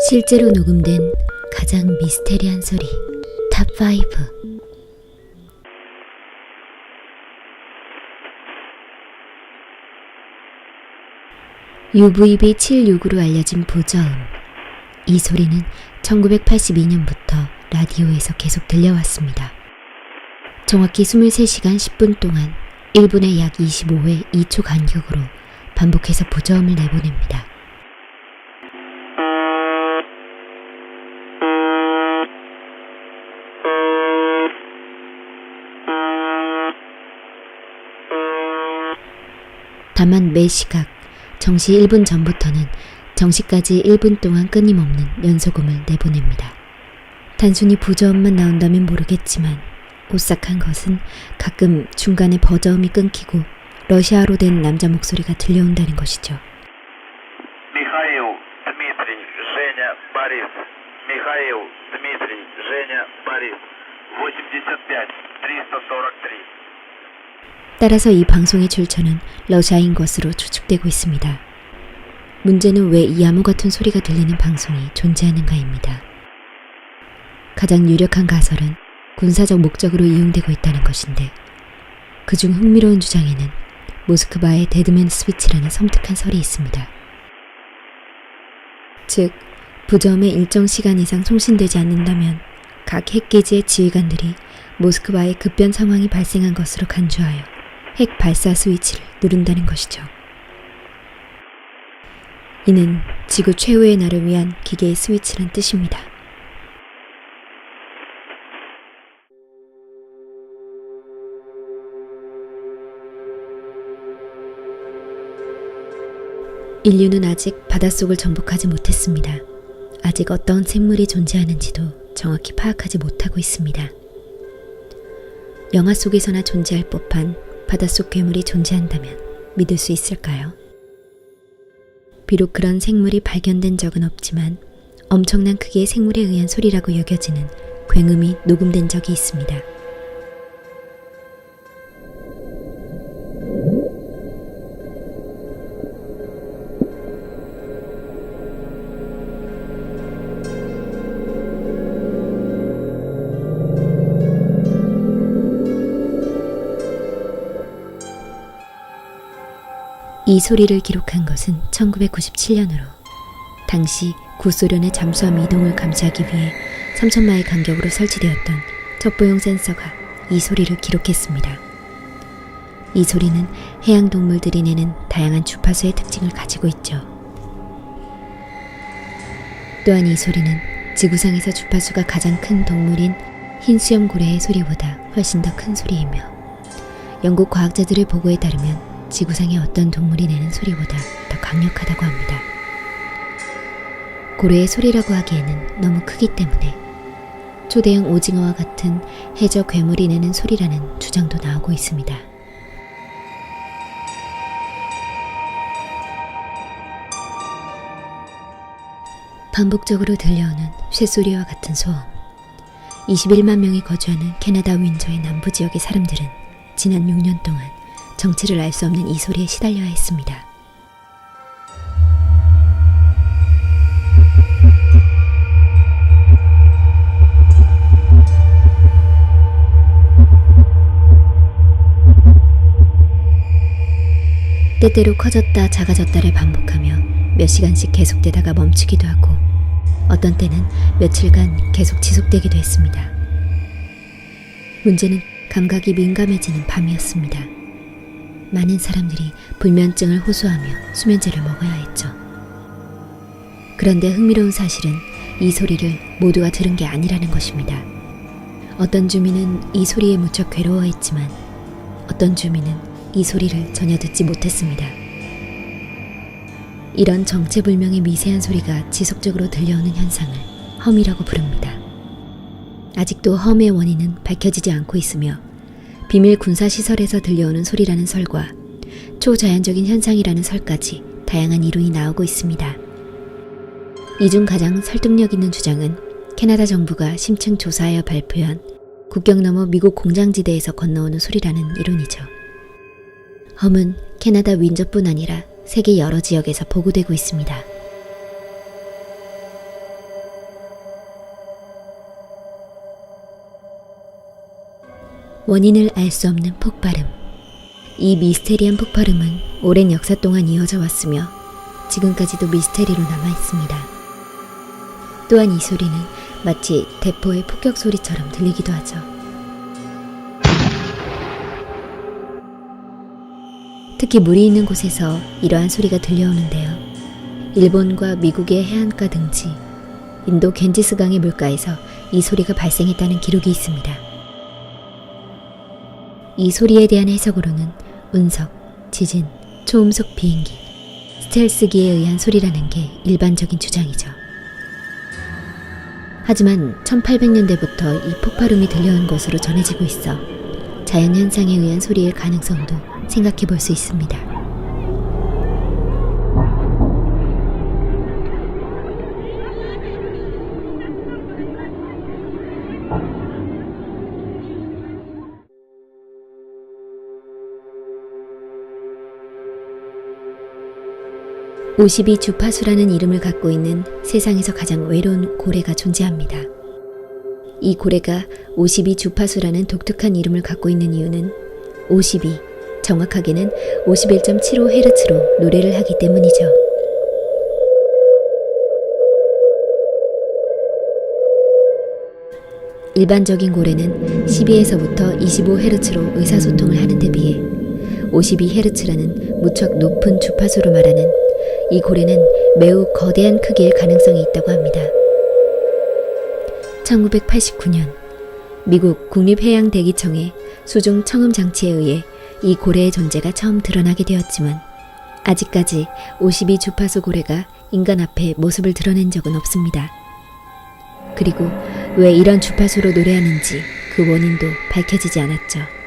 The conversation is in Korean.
실제로 녹음된 가장 미스테리한 소리 탑5. UVB76으로 알려진 보저음. 이 소리는 1982년부터 라디오에서 계속 들려왔습니다. 정확히 23시간 10분 동안 1분에 약 25회 2초 간격으로 반복해서 보저음을 내보냅니다. 다만 매 시각 정시 1분 전부터는 정시까지 1분 동안 끊임없는 연속음을 내보냅니다. 단순히 보저음만 나온다면 모르겠지만 오싹한 것은 가끔 중간에 버저음이 끊기고 러시아어로 된 남자 목소리가 들려온다는 것이죠. Михаил, Дмитрий, Женя, Борис. Михаил, Дмитрий, Женя, Борис. 85, 343. 따라서 이 방송의 출처는 러시아인 것으로 추측되고 있습니다. 문제는 왜 이 암호 같은 소리가 들리는 방송이 존재하는가입니다. 가장 유력한 가설은 군사적 목적으로 이용되고 있다는 것인데, 그중 흥미로운 주장에는 모스크바의 데드맨 스위치라는 섬뜩한 설이 있습니다. 즉, 보저음에 일정 시간 이상 송신되지 않는다면 각 핵기지의 지휘관들이 모스크바의 급변 상황이 발생한 것으로 간주하여 핵 발사 스위치를 누른다는 것이죠. 이는 지구 최후의 날을 위한 기계의 스위치란 뜻입니다. 인류는 아직 바닷속을 정복하지 못했습니다. 아직 어떤 생물이 존재하는지도 정확히 파악하지 못하고 있습니다. 영화 속에서나 존재할 법한 바닷속 괴물이 존재한다면 믿을 수 있을까요? 비록 그런 생물이 발견된 적은 없지만 엄청난 크기의 생물에 의한 소리라고 여겨지는 굉음이 녹음된 적이 있습니다. 이 소리를 기록한 것은 1997년으로 당시 구소련의 잠수함 이동을 감시하기 위해 3,000마일 간격으로 설치되었던 첩보용 센서가 이 소리를 기록했습니다. 이 소리는 해양 동물들이 내는 다양한 주파수의 특징을 가지고 있죠. 또한 이 소리는 지구상에서 주파수가 가장 큰 동물인 흰수염 고래의 소리보다 훨씬 더 큰 소리이며, 영국 과학자들의 보고에 따르면 지구상의 어떤 동물이 내는 소리보다 더 강력하다고 합니다. 고래의 소리라고 하기에는 너무 크기 때문에 초대형 오징어와 같은 해저 괴물이 내는 소리라는 주장도 나오고 있습니다. 반복적으로 들려오는 쇠소리와 같은 소음. 21만 명이 거주하는 캐나다 윈저의 남부 지역의 사람들은 지난 6년 동안 정체를 알 수 없는 이 소리에 시달려야 했습니다. 때때로 커졌다 작아졌다를 반복하며 몇 시간씩 계속되다가 멈추기도 하고, 어떤 때는 며칠간 계속 지속되기도 했습니다. 문제는 감각이 민감해지는 밤이었습니다. 많은 사람들이 불면증을 호소하며 수면제를 먹어야 했죠. 그런데 흥미로운 사실은 이 소리를 모두가 들은 게 아니라는 것입니다. 어떤 주민은 이 소리에 무척 괴로워했지만 어떤 주민은 이 소리를 전혀 듣지 못했습니다. 이런 정체불명의 미세한 소리가 지속적으로 들려오는 현상을 험이라고 부릅니다. 아직도 험의 원인은 밝혀지지 않고 있으며, 비밀 군사시설에서 들려오는 소리라는 설과 초자연적인 현상이라는 설까지 다양한 이론이 나오고 있습니다. 이 중 가장 설득력 있는 주장은 캐나다 정부가 심층 조사하여 발표한 국경 너머 미국 공장지대에서 건너오는 소리라는 이론이죠. 험은 캐나다 윈저뿐 아니라 세계 여러 지역에서 보고되고 있습니다. 원인을 알 수 없는 폭발음. 이 미스테리한 폭발음은 오랜 역사 동안 이어져 왔으며 지금까지도 미스테리로 남아 있습니다. 또한 이 소리는 마치 대포의 폭격 소리처럼 들리기도 하죠. 특히 물이 있는 곳에서 이러한 소리가 들려오는데요. 일본과 미국의 해안가 등지, 인도 겐지스강의 물가에서 이 소리가 발생했다는 기록이 있습니다. 이 소리에 대한 해석으로는 운석, 지진, 초음속 비행기, 스텔스기에 의한 소리라는 게 일반적인 주장이죠. 하지만 1800년대부터 이 폭발음이 들려온 것으로 전해지고 있어 자연현상에 의한 소리일 가능성도 생각해 볼 수 있습니다. 오십이 주파수라는 이름을 갖고 있는 세상에서 가장 외로운 고래가 존재합니다. 이 고래가 52 주파수라는 독특한 이름을 갖고 있는 이유는 52, 정확하게는 51.75Hz로 노래를 하기 때문이죠. 일반적인 고래는 12에서부터 25Hz로 의사소통을 하는 데 비해 52Hz라는 무척 높은 주파수로 말하는 이 고래는 매우 거대한 크기일 가능성이 있다고 합니다. 1989년 미국 국립해양대기청의 수중 청음 장치에 의해 이 고래의 존재가 처음 드러나게 되었지만 아직까지 52 주파수 고래가 인간 앞에 모습을 드러낸 적은 없습니다. 그리고 왜 이런 주파수로 노래하는지 그 원인도 밝혀지지 않았죠.